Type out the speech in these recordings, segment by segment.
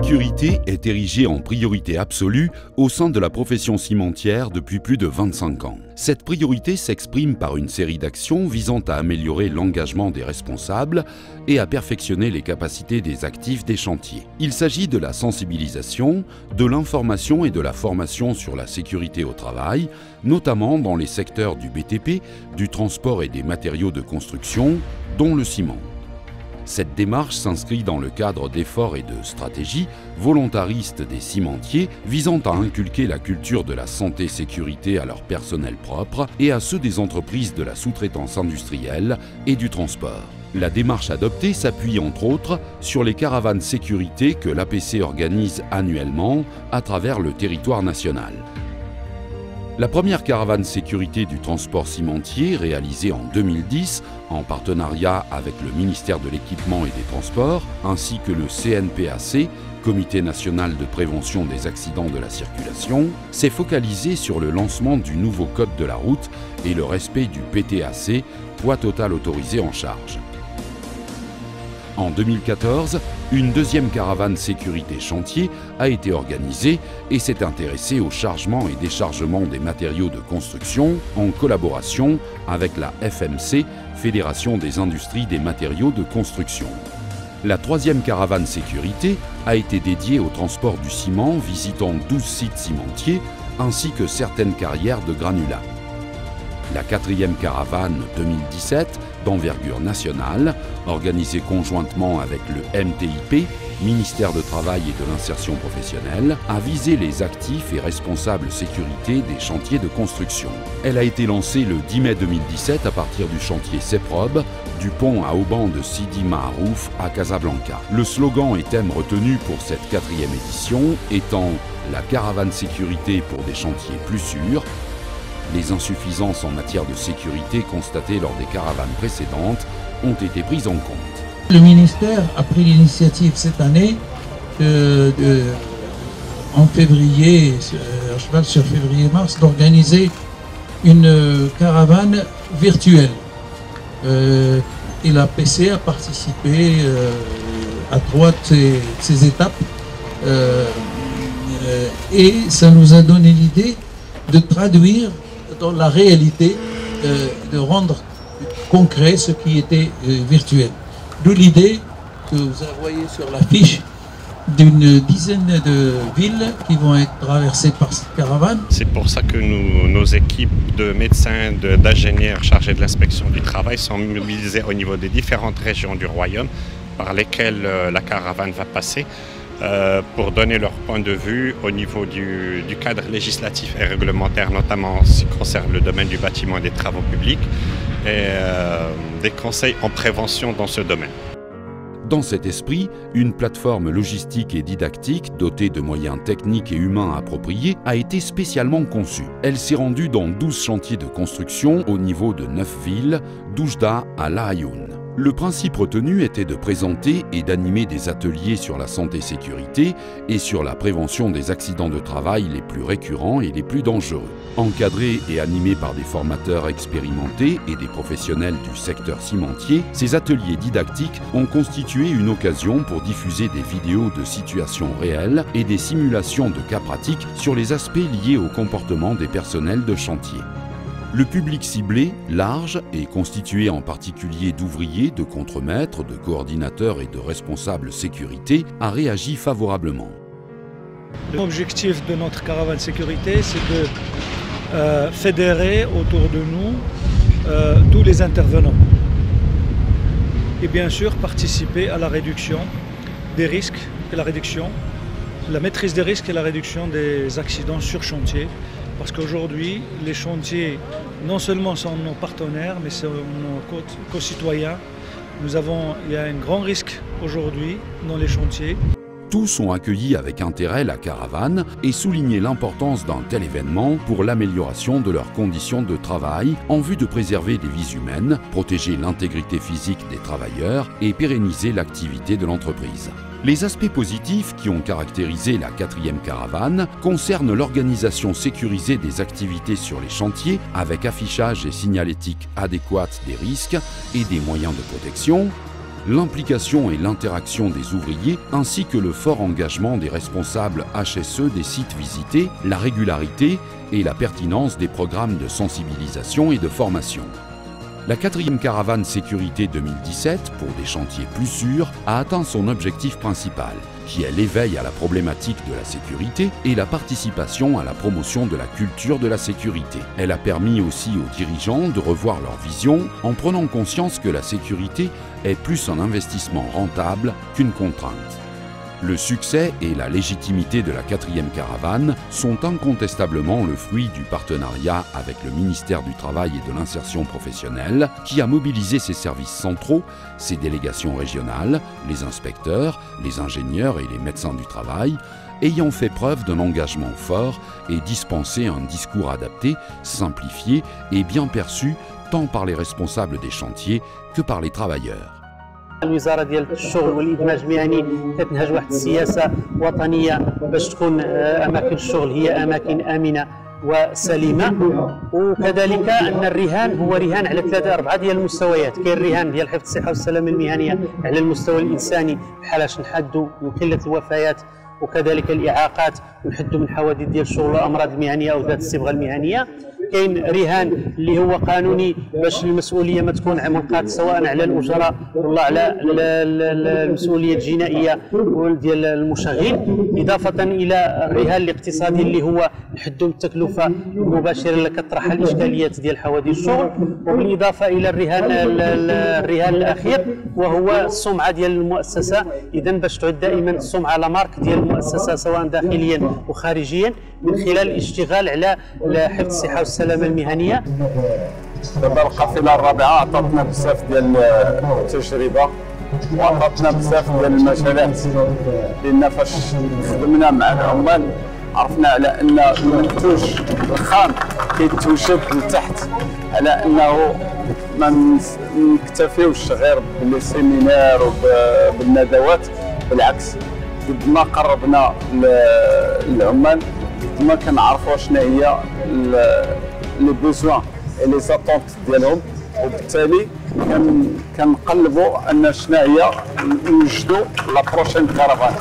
sécurité est érigée en priorité absolue au sein de la profession cimentière depuis plus de 25 ans. Cette priorité s'exprime par une série d'actions visant à améliorer l'engagement des responsables et à perfectionner les capacités des actifs des chantiers. Il s'agit de la sensibilisation, de l'information et de la formation sur la sécurité au travail, notamment dans les secteurs du BTP, du transport et des matériaux de construction, dont le ciment. Cette démarche s'inscrit dans le cadre d'efforts et de stratégies volontaristes des cimentiers visant à inculquer la culture de la santé-sécurité à leur personnel propre et à ceux des entreprises de la sous-traitance industrielle et du transport. La démarche adoptée s'appuie entre autres sur les caravanes sécurité que l'APC organise annuellement à travers le territoire national. La première caravane sécurité du transport cimentier, réalisée en 2010 en partenariat avec le ministère de l'Équipement et des Transports, ainsi que le CNPAC, Comité national de prévention des accidents de la circulation, s'est focalisée sur le lancement du nouveau code de la route et le respect du PTAC, poids total autorisé en charge. En 2014, une deuxième caravane sécurité chantier a été organisée et s'est intéressée au chargement et déchargement des matériaux de construction en collaboration avec la FMC, Fédération des industries des matériaux de construction. La troisième caravane sécurité a été dédiée au transport du ciment visitant 12 sites cimentiers ainsi que certaines carrières de granulats. La quatrième caravane 2017, d'envergure nationale, organisée conjointement avec le MTIP, Ministère de Travail et de l'Insertion professionnelle, a visé les actifs et responsables sécurité des chantiers de construction. Elle a été lancée le 10 mai 2017 à partir du chantier CEPROB, du pont à Auban de Sidi Maharouf à Casablanca. Le slogan et thème retenu pour cette quatrième édition étant « La caravane sécurité pour des chantiers plus sûrs », les insuffisances en matière de sécurité constatées lors des caravanes précédentes ont été prises en compte. Le ministère a pris l'initiative cette année en février, sur février-mars, d'organiser une caravane virtuelle. Et l'APC a participé à 3 de ces étapes et ça nous a donné l'idée de traduire dans la réalité, de rendre concret ce qui était virtuel. D'où l'idée que vous voyez sur l'affiche d'une dizaine de villes qui vont être traversées par cette caravane. C'est pour ça que nos équipes de médecins, d'ingénieurs chargés de l'inspection du travail sont mobilisées au niveau des différentes régions du royaume par lesquelles la caravane va passer. Pour donner leur point de vue au niveau du cadre législatif et réglementaire, notamment en ce qui concerne le domaine du bâtiment et des travaux publics, et des conseils en prévention dans ce domaine. Dans cet esprit, une plateforme logistique et didactique dotée de moyens techniques et humains appropriés a été spécialement conçue. Elle s'est rendue dans 12 chantiers de construction au niveau de 9 villes, d'Oujda à La Ayoun. Le principe retenu était de présenter et d'animer des ateliers sur la santé-sécurité et sur la prévention des accidents de travail les plus récurrents et les plus dangereux. Encadrés et animés par des formateurs expérimentés et des professionnels du secteur cimentier, ces ateliers didactiques ont constitué une occasion pour diffuser des vidéos de situations réelles et des simulations de cas pratiques sur les aspects liés au comportement des personnels de chantier. Le public ciblé, large et constitué en particulier d'ouvriers, de contremaîtres, de coordinateurs et de responsables sécurité, a réagi favorablement. L'objectif de notre caravane sécurité, c'est de fédérer autour de nous tous les intervenants et bien sûr participer à la réduction des risques et la maîtrise des risques et la réduction des accidents sur chantier. Parce qu'aujourd'hui, les chantiers, non seulement sont nos partenaires, mais sont nos concitoyens. Il y a un grand risque aujourd'hui dans les chantiers. Tous ont accueilli avec intérêt la caravane et souligné l'importance d'un tel événement pour l'amélioration de leurs conditions de travail en vue de préserver les vies humaines, protéger l'intégrité physique des travailleurs et pérenniser l'activité de l'entreprise. Les aspects positifs qui ont caractérisé la quatrième caravane concernent l'organisation sécurisée des activités sur les chantiers avec affichage et signalétique adéquate des risques et des moyens de protection, l'implication et l'interaction des ouvriers ainsi que le fort engagement des responsables HSE des sites visités, la régularité et la pertinence des programmes de sensibilisation et de formation. La 4e caravane sécurité 2017, pour des chantiers plus sûrs, a atteint son objectif principal, qui est l'éveil à la problématique de la sécurité et la participation à la promotion de la culture de la sécurité. Elle a permis aussi aux dirigeants de revoir leur vision en prenant conscience que la sécurité est plus un investissement rentable qu'une contrainte. Le succès et la légitimité de la 4e caravane sont incontestablement le fruit du partenariat avec le ministère du Travail et de l'Insertion professionnelle qui a mobilisé ses services centraux, ses délégations régionales, les inspecteurs, les ingénieurs et les médecins du travail, ayant fait preuve d'un engagement fort et dispensé un discours adapté, simplifié et bien perçu tant par les responsables des chantiers que par les travailleurs. الوزاره ديال الشغل والادماج المهني كتنهج واحد السياسه وطنيه باش تكون اماكن الشغل هي اماكن امنه وسليمه، وكذلك ان الرهان هو رهان على 3-4 ديال المستويات. كاين الرهان ديال حفظ الصحه والسلامه المهنيه على المستوى الانساني بحال باش نحدوا من قله الوفيات وكذلك الاعاقات ونحدوا من حوادث ديال الشغل والامراض المهنيه او ذات الصبغه المهنيه. كاين رهان اللي هو قانوني باش المسؤوليه ما تكون منقاطه سواء على الاجراء ولا على المسؤوليه الجنائيه ديال المشغل، اضافه الى الرهان الاقتصادي اللي هو نحدوا التكلفه المباشره اللي كطرح الاشكاليات ديال حوادث الشغل، وبالاضافه الى الرهان الاخير وهو السمعه ديال المؤسسه. اذا باش تعد دائما السمعه لا مارك ديال المؤسسه سواء داخليا وخارجيا من خلال الاشتغال على حفظ الصحه والسلامه المهنيه. دابا القافله الرابعه عطاتنا بزاف ديال التجربه وعطاتنا بزاف ديال المجالات، لان فاش خدمنا مع العمال عرفنا على ان المنتوج الخام كيتوجد لتحت، على انه ما نكتفيوش غير بالسيمينار وبالندوات، بالعكس قد ما قربنا للعمال قد ما كنعرفوا شنو هي لي بوزوان اي لي زاتونت ديالهم، وبالتالي كنقلبوا ان شنو هي نوجدوا لا بروشين كارافان.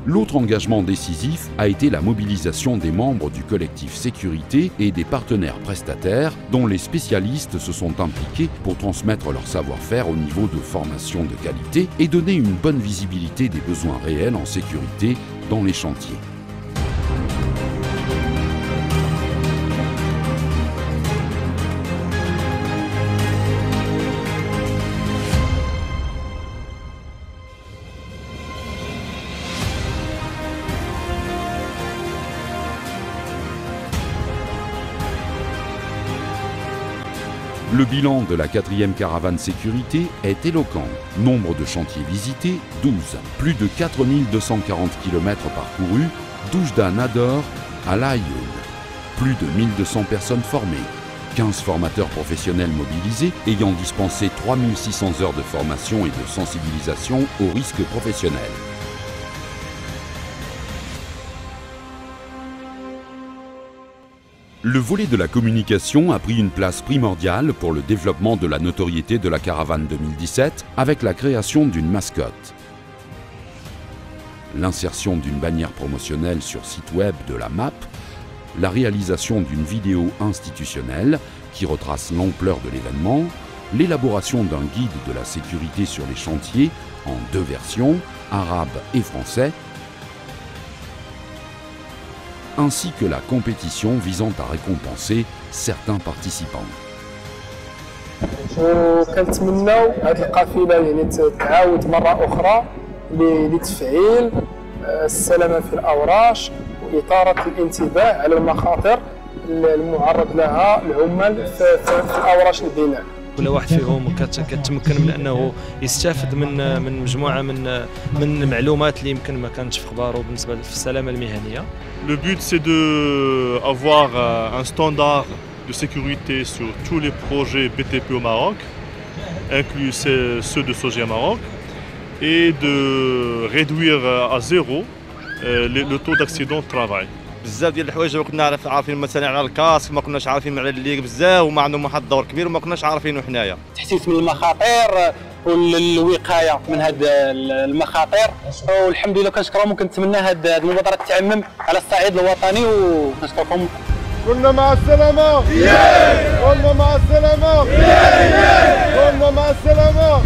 L'autre engagement décisif a été la mobilisation des membres du collectif sécurité et des partenaires prestataires dont les spécialistes se sont impliqués pour transmettre leur savoir-faire au niveau de formation de qualité et donner une bonne visibilité des besoins réels en sécurité dans les chantiers. Le bilan de la 4e caravane sécurité est éloquent. Nombre de chantiers visités, 12. Plus de 4240 km parcourus, d'Oujda Nador à La Aïoun. Plus de 1200 personnes formées. 15 formateurs professionnels mobilisés ayant dispensé 3600 heures de formation et de sensibilisation aux risques professionnels. Le volet de la communication a pris une place primordiale pour le développement de la notoriété de la caravane 2017 avec la création d'une mascotte. L'insertion d'une bannière promotionnelle sur site web de la MAP, la réalisation d'une vidéo institutionnelle qui retrace l'ampleur de l'événement, l'élaboration d'un guide de la sécurité sur les chantiers en 2 versions, arabe et français, ainsi que la compétition visant à récompenser certains participants. وكنتمناو هذه القافله يعني تعاود مره اخرى لتفعيل السلامه في الاوراش واثاره الانتباه على المخاطر المعرض لها العمال في الاوراش البناء. كل واحد فيهم كتمكن من انه يستافد من مجموعه من المعلومات اللي يمكن ما كانتش في خباره بالنسبه للسلامه المهنيه. Le but c'est d'avoir un standard de sécurité sur tous les projets BTP au Maroc, inclus ceux de Sogea Maroc, et de réduire à 0 le taux d'accident de travail. بزاف ديال الحوايج ما كنا عارفين مثلا على الكاسك، ما كناش عارفين على الليك بزاف، وما عندهم واحد الدور كبير وما كناش عارفينه حنايا. تحسيس من المخاطر، والوقايه من هذه المخاطر. والحمد لله كنشكرهم وكنتمنى هذه المبادره تعمم على الصعيد الوطني وكنشكركم. كنا مع السلامه. كنا مع السلامه. كنا مع السلامه.